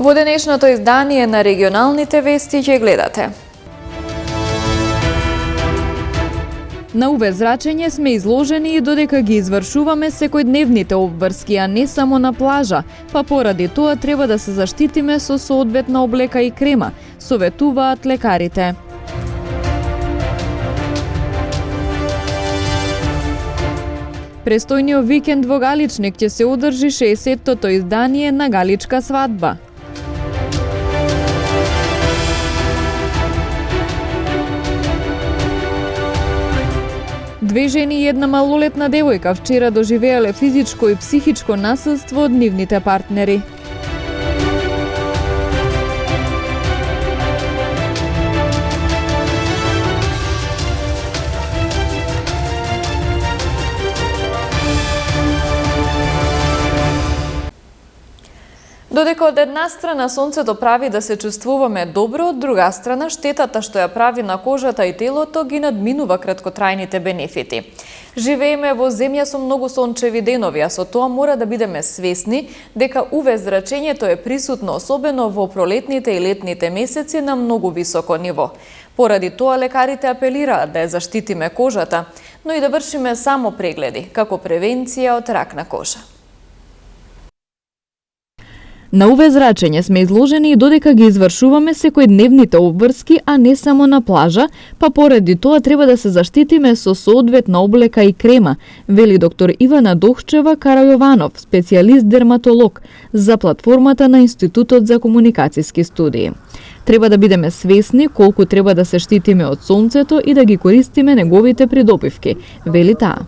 Во денешното издание на регионалните вести ќе гледате. На УВ зрачење сме изложени и додека ги извршуваме секојдневните обврски, а не само на плажа, па поради тоа треба да се заштитиме со соодветна облека и крема, советуваат лекарите. Престојниот викенд во Галичник ќе се одржи 60-тото издание на Галичка свадба. Две жени и една малолетна девојка вчера доживеале физичко и психичко насилство од нивните партнери. Додека од една страна сонцето прави да се чувствуваме добро, од друга страна штетата што ја прави на кожата и телото ги надминува краткотрајните бенефити. Живееме во земја со многу сончеви денови, а со тоа мора да бидеме свесни дека УВ зрачењето е присутно особено во пролетните и летните месеци на многу високо ниво. Поради тоа лекарите апелираат да ја заштитиме кожата, но и да вршиме само прегледи како превенција од рак на кожа. На УВ зрачење сме изложени и додека ги извршуваме секојдневните обврски, а не само на плажа, па поради тоа треба да се заштитиме со соодветна облека и крема, вели доктор Ивана Дохчева Карајованов, специјалист дерматолог за платформата на Институтот за комуникацијски студии. Треба да бидеме свесни колку треба да се штитиме од сонцето и да ги користиме неговите придобивки, вели таа.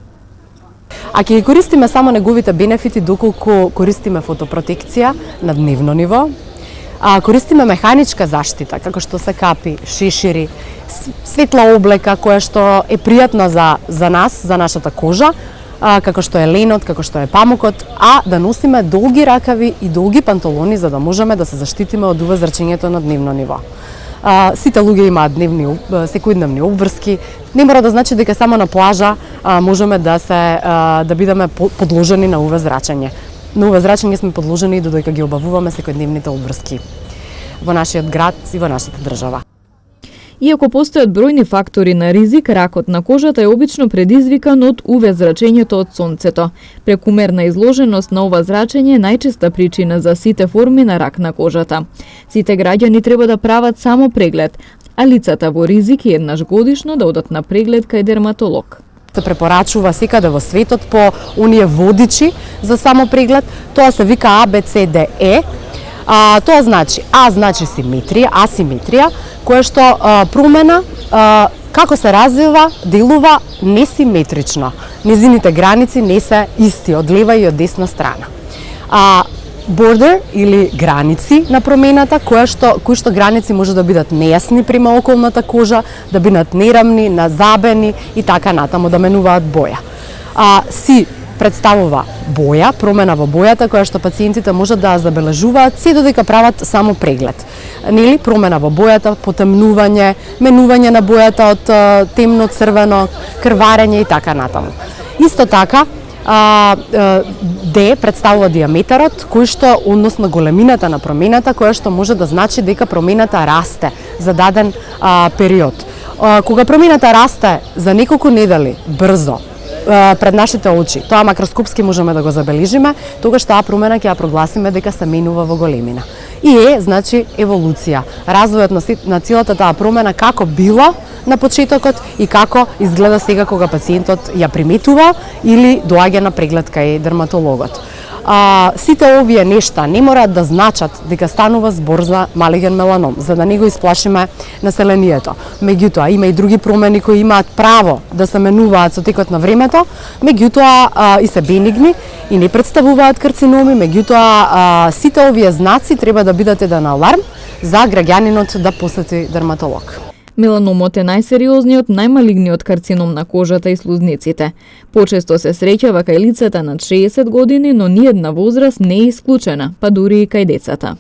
А ќе ги користиме само неговите бенефити доколку користиме фотопротекција на дневно ниво, користиме механичка заштита, како што се капи, шешири, светла облека која што е пријатна за нас, за нашата кожа, како што е ленот, како што е памукот, а да носиме долги ракави и долги панталони за да можеме да се заштитиме од УВ зрачењето на дневно ниво. Сите луѓе имаат секојдневни обврски. Не мора да значи дека само на плажа можеме да бидеме подложени на УВ зрачење. На УВ зрачење сме подложени додека ги обавуваме секојдневните обврски во нашиот град и во нашата држава. Иако постојат бројни фактори на ризик, ракот на кожата е обично предизвикан од УВ зрачењето од сонцето. Прекумерна изложеност на ова зрачење е најчеста причина за сите форми на рак на кожата. Сите граѓани треба да прават само преглед, а лицата во ризик еднаш годишно да одат на преглед кај дерматолог. Се препорачува секаде во светот по оние водичи за само преглед. Тоа се вика ABCDE. Тоа значи А значи симетрија, асиметрија, која што промена како се развива, делува несиметрично. Незините граници не се исти од лева и од десна страна. Border или граници на промената, кои што граници може да бидат нејасни према околната кожа, да бидат нерамни, назабени и така натаму, да менуваат боја. Си представува боја, промена во бојата која што пациентите можат да забележуваат се додека прават само преглед. Нели, промена во бојата, потемнување, менување на бојата од темно црвено, крварење и така натаму. Исто така, D представува диаметарот, кој што, односно големината на промената, која што може да значи дека промената расте за даден период. Кога промената расте за неколку недели брзо, пред нашите очи, тоа макроскопски можеме да го забележиме, тогаш таа промена ќе ја прогласиме дека се менува во големина. И значи еволуција, развојот на целата таа промена како била на почетокот и како изгледа сега кога пациентот ја приметува или доаѓа на преглед кај дерматологот. Сите овие нешта не мораат да значат дека станува збор за малиген меланом, за да не го исплашиме населението. Меѓутоа, има и други промени кои имаат право да се менуваат со текот на времето, меѓутоа и се бенигни и не представуваат карциноми, меѓутоа сите овие знаци треба да бидат еден аларм за граѓанинот да посети дерматолог. Меланомот е најсериозниот, најмалигниот карцином на кожата и слузниците. Почесто се среќава кај лицата над 60 години, но ниедна возраст не е исклучена, па дури и кај децата.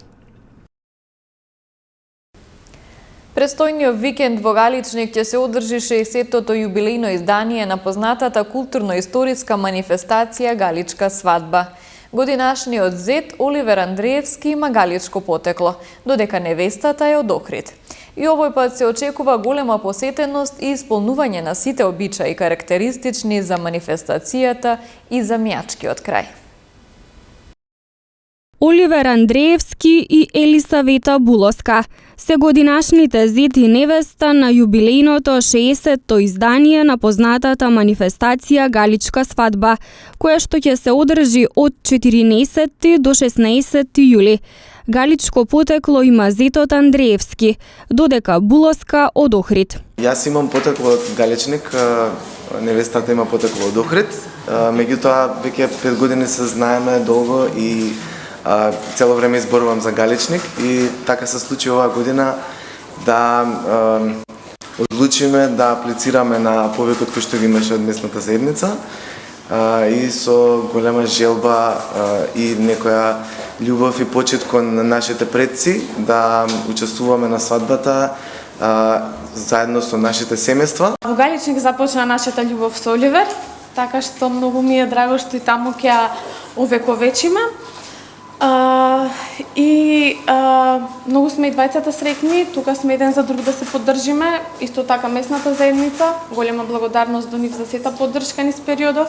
Престојниот викенд во Галичник ќе се одржи 60-тото јубилејно издание на познатата културно-историска манифестација Галичка свадба. Годинашниот зет Оливер Андреевски има галичко потекло, додека невестата е од Охрид. И овој пат се очекува голема посетеност и исполнување на сите обичаи карактеристични за манифестацијата и за мјачкиот крај. Оливер Андреевски и Елисавета Булоска се годинашните зет и невеста на јубилејното 60-то издание на познатата манифестација Галичка свадба, која што ќе се одржи од 14 до 16 јули. Галичко потекло има зетот Андреевски, додека Булоска од Охрид. Јас имам потекло од Галичник, невестата има потекло од Охрид, меѓутоа веќе 5 години се знаеме долго и цело време изборувам за Галичник и така се случи оваа година да одлучиме да аплицираме на повикот кој што ги имаше од местната заедница и со голема желба и некоја љубов и почит кон нашите предци да учествуваме на свадбата заедно со нашите семејства. Во Галичник започна нашата љубов со Оливер, така што многу ми е драго што и таму ќе ја овековечиме. Многу сме и двајцата среќни, тука сме еден за друг да се поддржиме, исто така местната заедница, голема благодарност до нив за сета поддршка низ периодов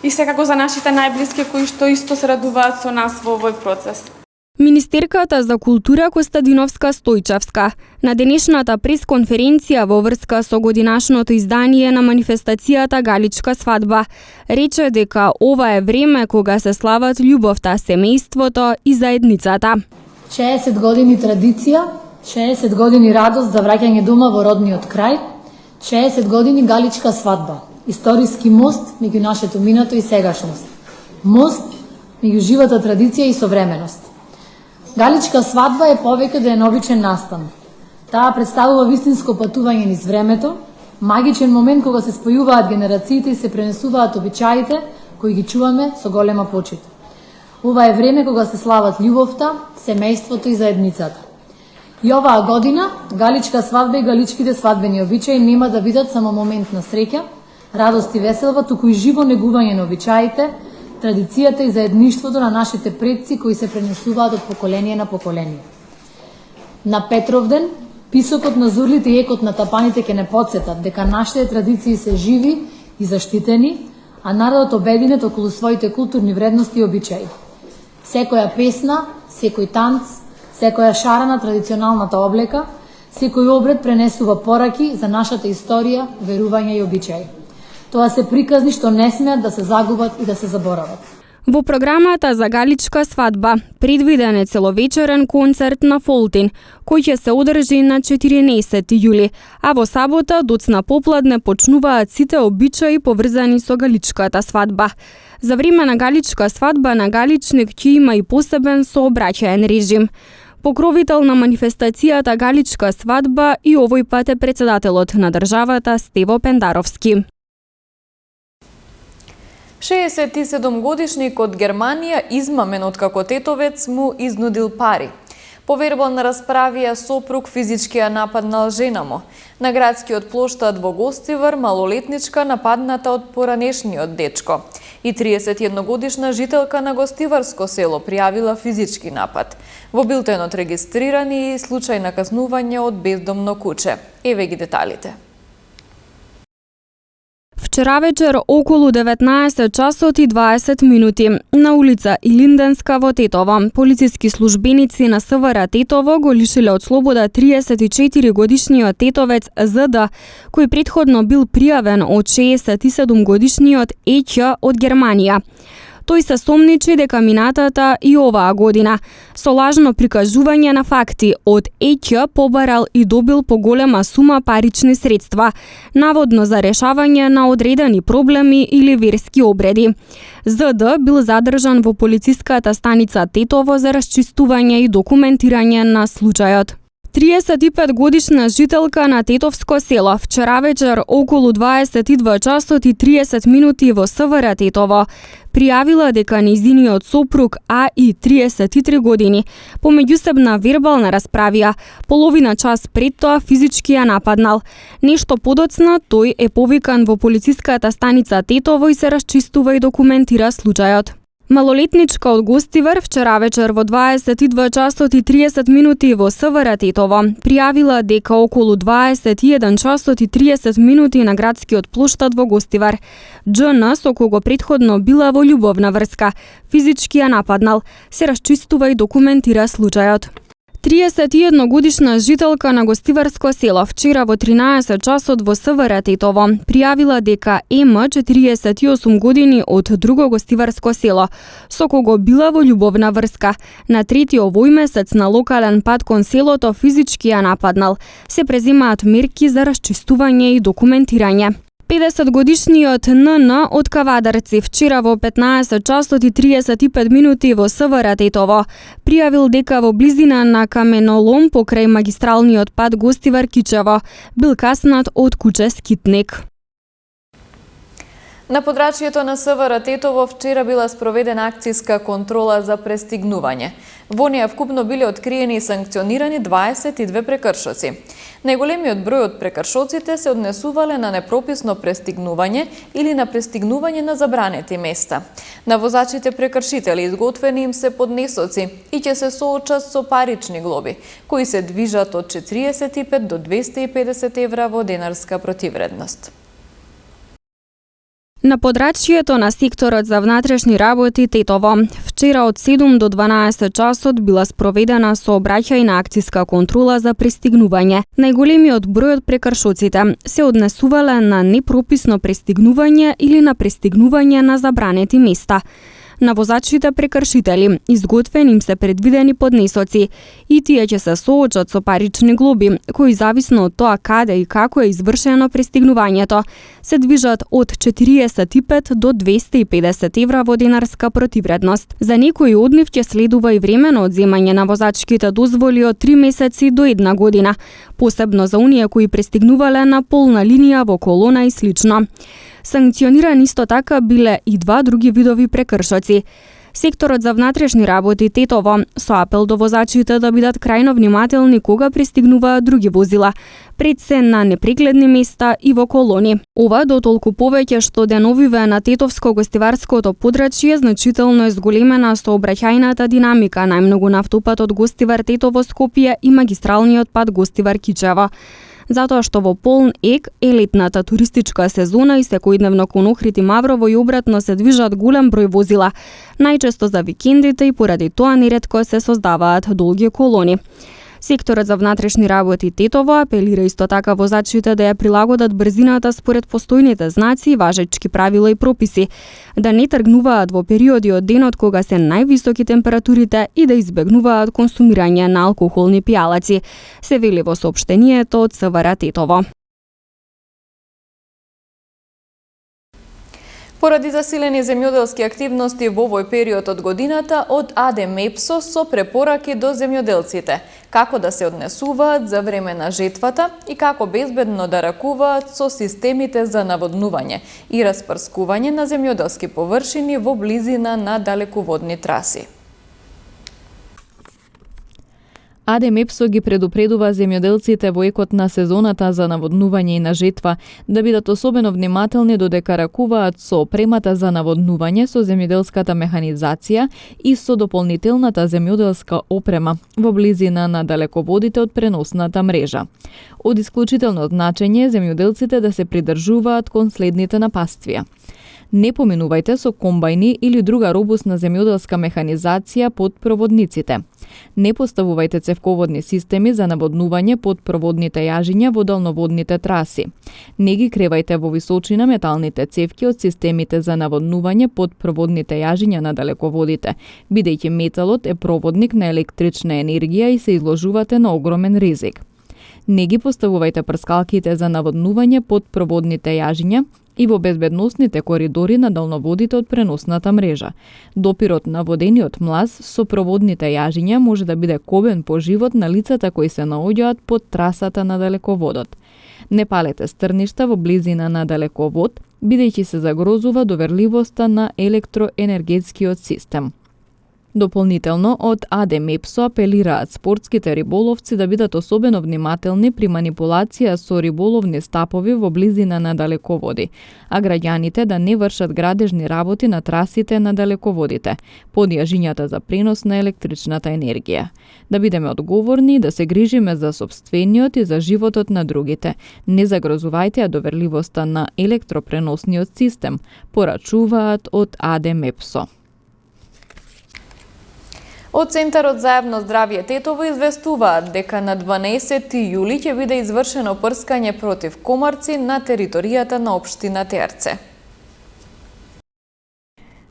и секако за нашите најблиски кои што исто се радуваат со нас во овој процес. Министерката за култура Костадиновска Стојчевска на денешната пресконференција во врска со годинашното издание на манифестацијата Галичка свадба рече дека ова е време кога се слават љубовта, семејството и заедницата. 60 години традиција, 60 години радост за враќање дома во родниот крај, 60 години Галичка свадба, историски мост меѓу нашето минато и сегашност. Мост меѓу живата традиција и современост. Галичка свадба е повеќе да е обичен настан. Таа представува вистинско патување низ времето, магичен момент кога се спојуваат генерациите и се пренесуваат обичаите кои ги чуваме со голема почит. Ова е време кога се слават љубовта, семејството и заедницата. И оваа година Галичка свадба и галичките свадбени обичаи нема да бидат само момент на среќа, радост и веселба, туку и живо негување на обичаите, традицијата и заедништвото на нашите предци кои се пренесуваат од поколение на поколение. На Петровден, писокот на зурлите и екот на тапаните ќе не подсетат дека нашите традиции се живи и заштитени, а народот обединет околу своите културни вредности и обичаи. Секоја песна, секој танц, секоја шара на традиционалната облека, секој обред пренесува пораки за нашата историја, верувања и обичаи. Тоа се приказни што не смеат да се загубат и да се заборават. Во програмата за Галичка свадба предвиден е целовечерен концерт на Фолтин, кој ќе се одржи на 14 јули, а во сабота доцна попладне почнуваат сите обичаи поврзани со Галичката свадба. За време на Галичка свадба на Галичник ќе има и посебен сообраќаен режим. Покровител на манифестацијата Галичка свадба и овој пат е председателот на државата Стево Пендаровски. 67-годишник од Германија измамен откако тетовец му изнудил пари. По вербална расправија сопруг физички ја нападнал жена му. На градскиот плоштад во Гостивар малолетничка нападната од поранешниот дечко. И 31-годишна жителка на Гостиварско село пријавила физички напад. Во билтенот регистрирани и случај на казнување од бездомно куче. Еве ги деталите. Вчера вечер околу 19 часот и 20 минути на улица Илинденска во Тетово, полициски службеници на СВР Тетово го лишиле од слобода 34 годишниот тетовец ЗД, кој претходно бил пријавен од 67 годишниот Еќ од Германија. Тој се сомничи дека минатата и оваа година со лажно прикажување на факти од Еќ побарал и добил поголема сума парични средства, наводно за решавање на одредени проблеми или верски обреди. ЗД бил задржан во полициската станица Тетово за расчистување и документирање на случајот. 35 годишна жителка на Тетовско село вчера вечер околу 22 часот и 30 минути во СВР Тетово пријавила дека нејзиниот сопруг АИ 33 години по меѓусебна вербална расправија половина час пред тоа физички ја нападнал. Нешто подоцна тој е повикан во полициската станица Тетово и се расчистува и документира случајот. Малолетничка од Гостивар вчера вечер во 22 часот и 30 минути во СВР Тетово пријавила дека околу 21 часот и 30 минути на градскиот плоштад во Гостивар ЏН, со кого претходно била во љубовна врска, физички ја нападнал. Се расчистува и документира случајот. 31 годишна жителка на Гостиварско село вчера во 13 часот во СВР Тетово пријавила дека М, 48 години од друго Гостиварско село, со кого била во љубовна врска, на 3 овој месец на локален пат кон селото физички ја нападнал. Се преземаат мерки за расчистување и документирање. 50-годишниот НН од Кавадарци вчера во 15 часот и 35 минути во СВР Тетово пријавил дека во близина на каменолом покрај магистралниот пат Гостивар Кичево бил каснат од куче скитник. На подрачјето на СВР Тетово вчера била спроведена акцијска контрола за престигнување. Во неја вкупно биле откриени и санкционирани 22 прекршоци. Најголемиот број од прекршоците се однесувале на непрописно престигнување или на престигнување на забранети места. На возачите прекршители изготвени им се поднесоци и ќе се соочат со парични глоби, кои се движат од 45 до 250 евра во денарска противредност. На подрачјето на секторот за внатрешни работи Тетово вчера од 7 до 12 часот била спроведена сообраќајна акцијска контрола за пристигнување. Најголемиот број од прекршоците се однесувале на непрописно пристигнување или на пристигнување на забранети места. На возачите прекршители изготвени им се предвидени поднесоци и тие ќе се соочат со парични глоби, кои зависно од тоа каде и како е извршено пристигнувањето, се движат од 45 до 250 евра во денарска противредност. За некои од нив ќе следува и времено одземање на возачките дозволи од 3 месеци до 1 година, посебно за оние кои пристигнувале на полна линија во колона и слично. Санкционирани исто така биле и 2 други видови прекршоци. Секторот за внатрешни работи Тетово со апел до возачите да бидат крајно внимателни кога пристигнуваат други возила, пред се на непрегледни места и во колони. Ова дотолку повеќе што деновиве на Тетовско-гостиварското подрачје значително е зголемена сообраќајната динамика, најмногу на автопатот Гостивар-Тетово-Скопје и магистралниот пат Гостивар-Кичево. Затоа што во полн ек е летната туристичка сезона и секојдневно кон Охрид и Маврово и обратно се движат голем број возила, најчесто за викендите и поради тоа неретко се создаваат долги колони. Секторот за внатрешни работи Тетово апелира исто така возачите да ја прилагодат брзината според постојните знаци и важечки правила и прописи, да не тргнуваат во периоди од денот кога се највисоки температурите и да избегнуваат консумирање на алкохолни пијалаци, се вели во соопштението од СВР Тетово. Поради засилени земјоделски активности во овој период од годината од АД МЕПСО со препораки до земјоделците, како да се однесуваат за време на жетвата и како безбедно да ракуваат со системите за наводнување и распрскување на земјоделски површини во близина на далеководни траси. АД МЕПСО ги предупредува земјоделците во екот на сезоната за наводнување и на жетва да бидат особено внимателни додека ракуваат со опремата за наводнување, со земјоделската механизација и со дополнителната земјоделска опрема во близина на далеководите од преносната мрежа. Од исклучително значење земјоделците да се придржуваат кон следните напаствија. Не поминувајте со комбајни или друга робусна земјоделска механизација под проводниците. Не поставувајте цевководни системи за наводнување под проводните јажиња во далноводните траси. Не ги кревајте во височина металните цевки од системите за наводнување под проводните јажиња на далеководите, бидејќи металот е проводник на електрична енергија и се изложувате на огромен ризик. Не ги поставувајте прскалките за наводнување под проводните јажиња и во безбедносните коридори на далноводите од преносната мрежа. Допирот на водениот млаз со проводните јажиња може да биде кобен по живот на лицата кои се наоѓаат под трасата на далеководот. Не палете стрништа во близина на далековод, бидејќи се загрозува доверливоста на електроенергетскиот систем. Дополнително, од АДМЕПСО апелираат спортските риболовци да бидат особено внимателни при манипулација со риболовни стапови во близина на далеководи, а граѓаните да не вршат градежни работи на трасите на далеководите, под јажињата за пренос на електричната енергија. Да бидеме одговорни и да се грижиме за сопствениот и за животот на другите. Не загрозувајте ја доверливоста на електропреносниот систем, порачуваат од АДМЕПСО. Од Центарот за јавно здравје Тетово известуваат дека на 12 јули ќе биде извршено прскање против комарци на територијата на општина Терце.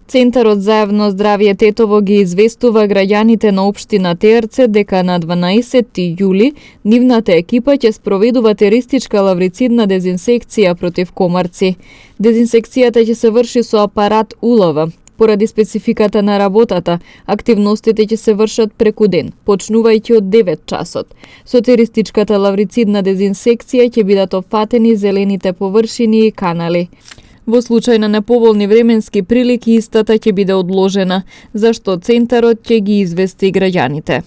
Центарот за јавно здравје Тетово ги известува граѓаните на општина Терце дека на 12 јули нивната екипа ќе спроведува теристичка лаврицидна дезинсекција против комарци. Дезинсекцијата ќе се врши со апарат УЛВ. Поради спецификата на работата, активностите ќе се вршат преку ден, почнувајќи од 9 часот. Со теристичката лаврицидна дезинсекција ќе бидат опфатени зелените површини и канали. Во случај на неповолни временски прилики истата ќе биде одложена, зашто Центарот ќе ги извести граѓаните.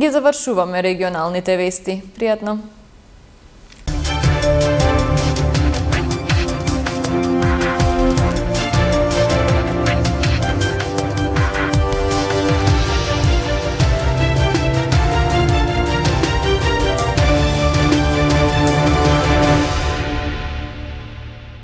Ги завршуваме регионалните вести. Пријатно!